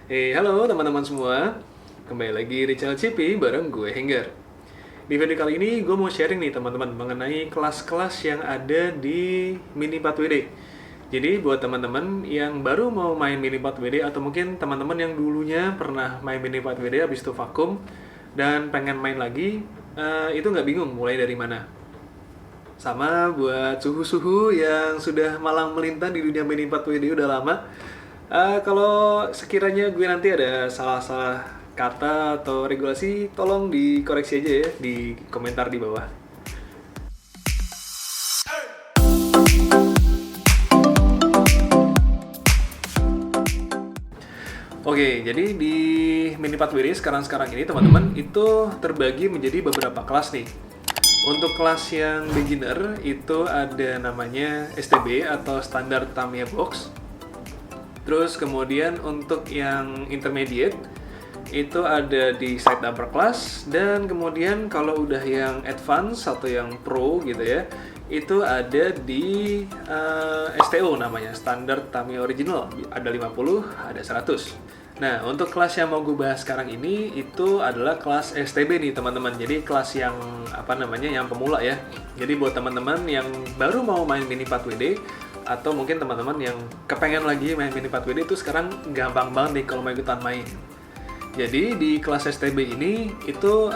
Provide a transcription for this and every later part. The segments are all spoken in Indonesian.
Halo teman-teman semua. Kembali lagi di channel CP bareng gue Henggar. Di video kali ini gue mau sharing nih teman-teman mengenai kelas-kelas yang ada di Mini 4WD. Jadi buat teman-teman yang baru mau main Mini 4WD atau mungkin teman-teman yang dulunya pernah main Mini 4WD habis itu vakum dan pengen main lagi, itu nggak bingung mulai dari mana. Sama buat suhu-suhu yang sudah malang melintang di dunia Mini 4WD udah lama. Kalau sekiranya gue nanti ada salah-salah kata atau regulasi, tolong dikoreksi aja ya di komentar di bawah. Oke, jadi di Mini 4WD sekarang ini teman-teman itu terbagi menjadi beberapa kelas nih. Untuk kelas yang beginner itu ada namanya STB atau Standard Tamiya Box. Terus kemudian untuk yang intermediate itu ada di side upper class, dan kemudian kalau udah yang advance atau yang pro gitu ya, itu ada di STO namanya, Standard Tamiya Original. Ada 50, ada 100. Nah, untuk kelas yang mau gue bahas sekarang ini itu adalah kelas STB nih teman-teman. Jadi kelas yang yang pemula ya. Jadi buat teman-teman yang baru mau main Mini 4WD atau mungkin teman-teman yang kepengen lagi main Mini 4WD itu sekarang gampang banget nih kalau mau ikutan main. Jadi di kelas STB ini itu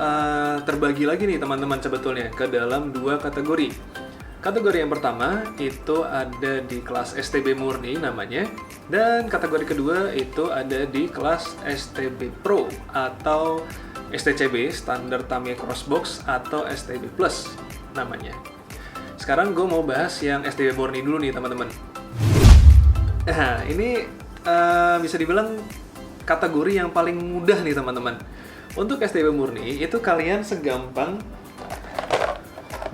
terbagi lagi nih teman-teman sebetulnya ke dalam dua kategori. Kategori yang pertama itu ada di kelas STB murni namanya, dan kategori kedua itu ada di kelas STB Pro atau STCB Standard Tamiya Crossbox atau STB Plus namanya. Sekarang gue mau bahas yang STB murni dulu nih teman-teman. Nah, ini bisa dibilang kategori yang paling mudah nih teman-teman. Untuk STB murni itu kalian segampang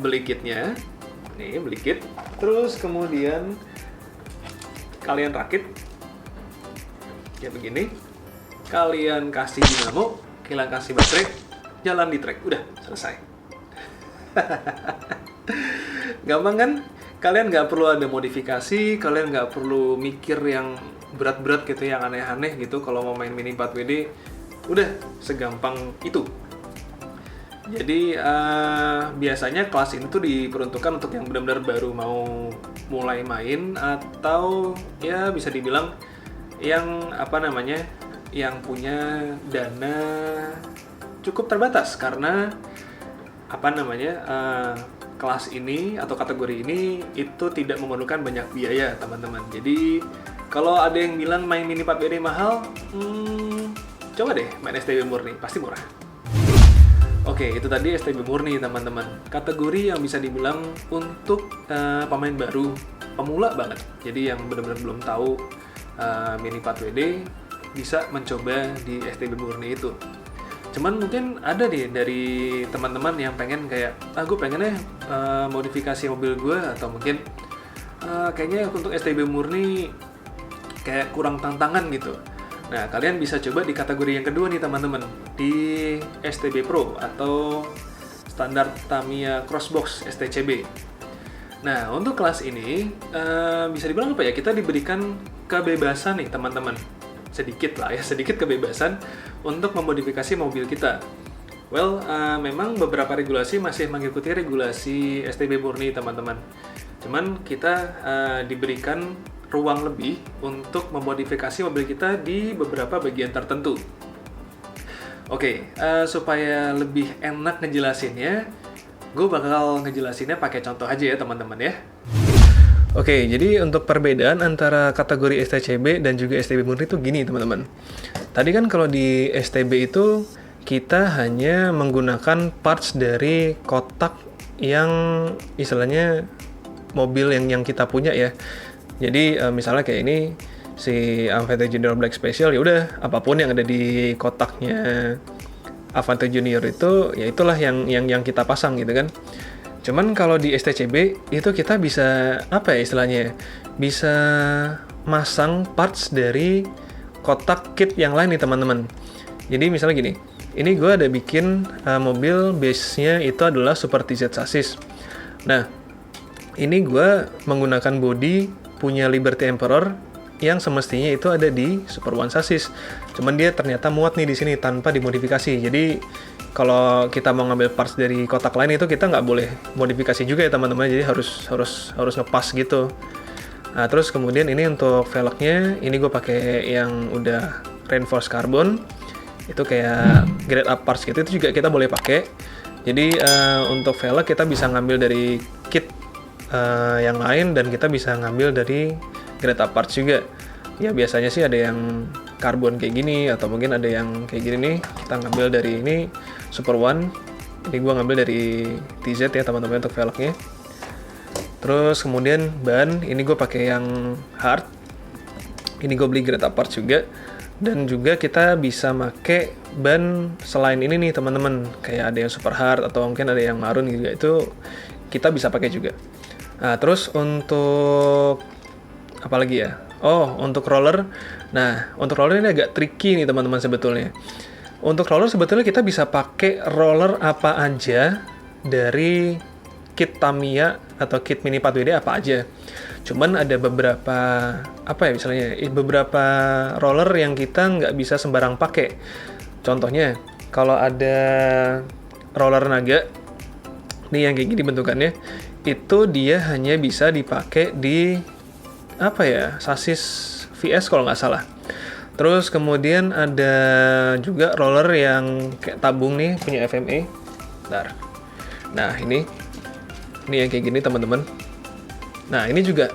beli kitnya, nih beli kit, terus kemudian kalian rakit kayak begini, kalian kasih dinamo, kalian kasih baterai, jalan di track, udah selesai. Gampang kan? Kalian nggak perlu ada modifikasi, kalian nggak perlu mikir yang berat-berat gitu, yang aneh-aneh gitu kalau mau main Mini 4WD. Udah segampang itu. Jadi biasanya kelas ini tuh diperuntukkan untuk yang benar-benar baru mau mulai main, atau ya bisa dibilang yang yang punya dana cukup terbatas, karena kelas ini atau kategori ini itu tidak memerlukan banyak biaya teman-teman. Jadi kalau ada yang bilang main Mini 4WD mahal, coba deh main STB murni, pasti murah. Oke, itu tadi STB murni teman-teman. Kategori yang bisa dibilang untuk pemain baru, pemula banget. Jadi yang benar-benar belum tahu Mini 4WD bisa mencoba di STB murni itu. Cuman mungkin ada deh dari teman-teman yang pengen kayak, gue pengennya modifikasi mobil gue, atau mungkin kayaknya untuk STB murni kayak kurang tantangan gitu. Nah, kalian bisa coba di kategori yang kedua nih teman-teman, di STB Pro atau Standar Tamiya Crossbox STCB. Nah, untuk kelas ini bisa dibilang kita diberikan kebebasan nih teman-teman. Sedikit kebebasan untuk memodifikasi mobil kita. Well, memang beberapa regulasi masih mengikuti regulasi STB murni teman-teman. Cuman kita diberikan ruang lebih untuk memodifikasi mobil kita di beberapa bagian tertentu. Oke, supaya lebih enak ngejelasinnya, gue bakal ngejelasinnya pakai contoh aja ya teman-teman ya. Oke, jadi untuk perbedaan antara kategori STCB dan juga STB murni itu gini teman-teman. Tadi kan kalau di STB itu kita hanya menggunakan parts dari kotak yang istilahnya mobil yang kita punya ya. Jadi misalnya kayak ini si Avante Junior Black Special, ya udah apapun yang ada di kotaknya Avante Junior itu ya itulah yang kita pasang gitu kan. Cuman kalau di STCB itu kita bisa bisa masang parts dari kotak kit yang lain nih teman-teman. Jadi misalnya gini, ini gue ada bikin mobil base-nya itu adalah Super TZ chassis. Nah, ini gue menggunakan body punya Liberty Emperor yang semestinya itu ada di Super One chassis. Cuman dia ternyata muat nih di sini tanpa dimodifikasi. Jadi kalau kita mau ngambil parts dari kotak lain itu kita nggak boleh modifikasi juga ya teman-teman. Jadi harus ngepas gitu. Nah, terus kemudian ini untuk velgnya, ini gue pakai yang udah reinforced carbon. Itu kayak grade up parts gitu, itu juga kita boleh pakai. Jadi untuk velg kita bisa ngambil dari kit yang lain, dan kita bisa ngambil dari grade up parts juga. Ya biasanya sih ada yang karbon kayak gini, atau mungkin ada yang kayak gini nih. Kita ngambil dari ini Super One. Ini gue ngambil dari TZ ya teman-teman untuk velgnya. Terus kemudian ban, ini gue pakai yang hard. Ini gue beli grade up parts juga. Dan juga kita bisa pakai ban selain ini nih teman-teman. Kayak ada yang super hard atau mungkin ada yang marun juga, itu kita bisa pakai juga. Nah, terus untuk apa lagi ya? Oh, untuk roller. Nah, untuk roller ini agak tricky nih teman-teman sebetulnya. Untuk roller sebetulnya kita bisa pakai roller apa aja dari kit Tamiya atau kit Mini 4WD apa aja. Cuman ada beberapa misalnya beberapa roller yang kita nggak bisa sembarang pakai. Contohnya, kalau ada roller naga, nih yang kayak gini bentukannya, itu dia hanya bisa dipakai di sasis VS kalau nggak salah. Terus kemudian ada juga roller yang kayak tabung nih, punya FME. Bentar. Nah, ini yang kayak gini teman-teman. Nah, ini juga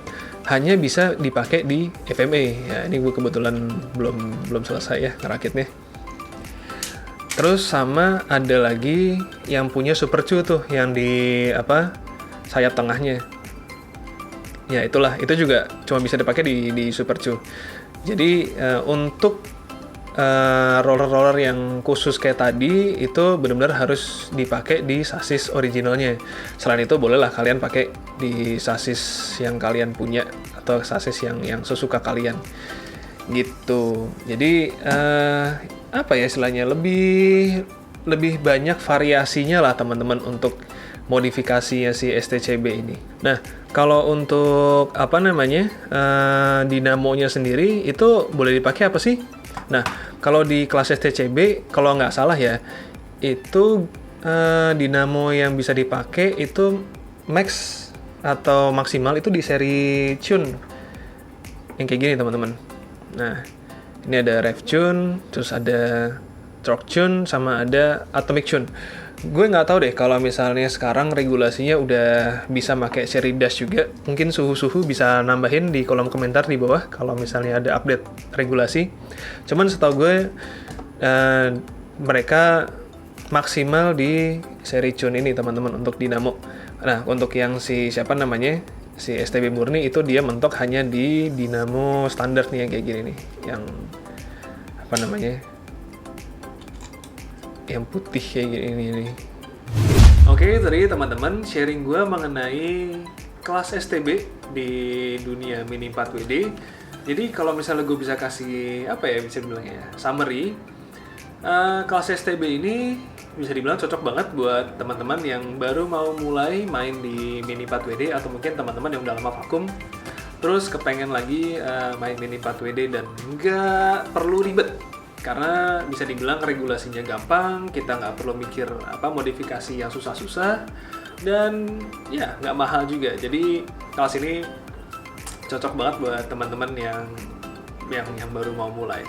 hanya bisa dipakai di FME. Ya, ini gue kebetulan belum selesai ya ngerakitnya. Terus sama ada lagi yang punya Super Chew tuh, yang di sayap tengahnya. Ya itulah, itu juga cuma bisa dipakai di Super Chew. Jadi untuk roller-roller yang khusus kayak tadi itu benar-benar harus dipakai di sasis originalnya. Selain itu bolehlah kalian pakai di sasis yang kalian punya atau sasis yang sesuka kalian gitu. Jadi istilahnya lebih banyak variasinya lah teman-teman untuk modifikasinya si STCB ini. Nah, kalau untuk dinamonya sendiri itu boleh dipakai apa sih? Nah, kalau di kelas STCB, kalau nggak salah ya, itu dinamo yang bisa dipakai itu max atau maksimal itu di seri Tune yang kayak gini teman-teman. Nah, ini ada Rev Tune, terus ada Torque Tune, sama ada Atomic Tune. Gue nggak tahu deh kalau misalnya sekarang regulasinya udah bisa pakai seri dash juga. Mungkin suhu bisa nambahin di kolom komentar di bawah kalau misalnya ada update regulasi. Cuman setahu gue mereka maksimal di seri Tune ini teman-teman untuk dinamo. Nah, untuk yang si STB murni itu dia mentok hanya di dinamo standar nih yang kayak gini nih, yang yang putih kayak gini nih. Oke, tadi teman-teman sharing gue mengenai kelas STB di dunia Mini 4WD. Jadi kalau misalnya gue bisa kasih bisa bilangnya summary, kelas STB ini bisa dibilang cocok banget buat teman-teman yang baru mau mulai main di Mini 4WD, atau mungkin teman-teman yang udah lama vakum terus kepengen lagi main Mini 4WD dan nggak perlu ribet. Karena bisa dibilang regulasinya gampang, kita nggak perlu mikir modifikasi yang susah-susah, dan ya nggak mahal juga. Jadi kelas ini cocok banget buat teman-teman yang baru mau mulai.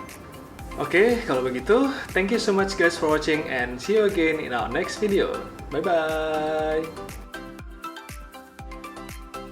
Oke, kalau begitu, thank you so much guys for watching and see you again in our next video. Bye bye.